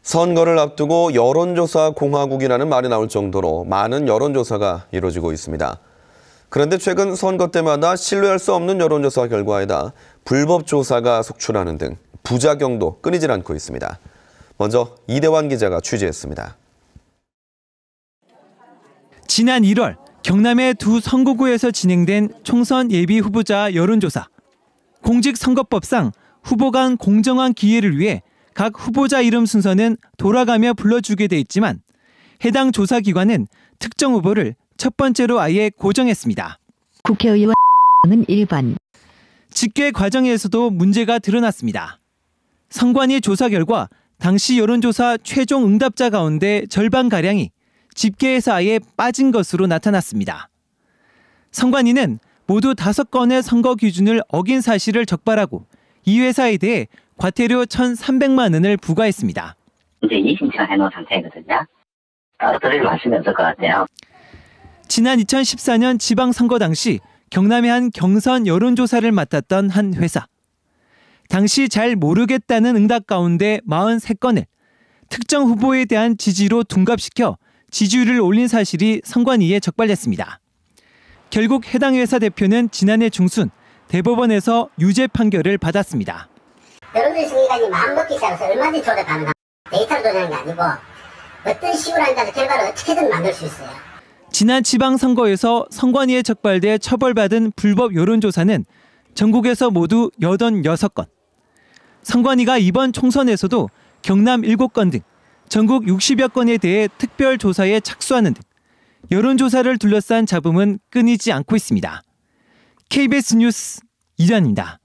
선거를 앞두고 여론조사 공화국이라는 말이 나올 정도로 많은 여론조사가 이루어지고 있습니다. 그런데 최근 선거 때마다 신뢰할 수 없는 여론조사 결과에다 불법 조사가 속출하는 등 부작용도 끊이질 않고 있습니다. 먼저 이대환 기자가 취재했습니다. 지난 1월 경남의 두 선거구에서 진행된 총선 예비 후보자 여론조사. 공직선거법상 후보 간 공정한 기회를 위해 각 후보자 이름 순서는 돌아가며 불러주게 돼 있지만 해당 조사기관은 특정 후보를 첫 번째로 아예 고정했습니다. 국회의원은 1번. 집계 과정에서도 문제가 드러났습니다. 선관위 조사 결과 당시 여론조사 최종 응답자 가운데 절반가량이 집계에서 아예 빠진 것으로 나타났습니다. 선관위는 모두 5건의 선거 기준을 어긴 사실을 적발하고 이 회사에 대해 과태료 1,300만 원을 부과했습니다. 이제 2심차 해놓은 상태거든요. 떨어뜨리고 하시면 될 것 같아요. 지난 2014년 지방선거 당시 경남의 한 경선 여론조사를 맡았던 한 회사. 당시 잘 모르겠다는 응답 가운데 43건을 특정 후보에 대한 지지로 둔갑시켜 지지율을 올린 사실이 선관위에 적발됐습니다. 결국 해당 회사 대표는 지난해 중순 대법원에서 유죄 판결을 받았습니다. 여론조사 기관이 마음먹기 시작해서 얼마든지 조작 가능합니다. 데이터를 조작하는 게 아니고 어떤 식으로 한다는 결과를 어떻게든 만들 수 있어요. 지난 지방선거에서 선관위에 적발돼 처벌받은 불법 여론조사는 전국에서 모두 86건. 선관위가 이번 총선에서도 경남 7건 등 전국 60여 건에 대해 특별조사에 착수하는 등 여론조사를 둘러싼 잡음은 끊이지 않고 있습니다. KBS 뉴스 이단입니다.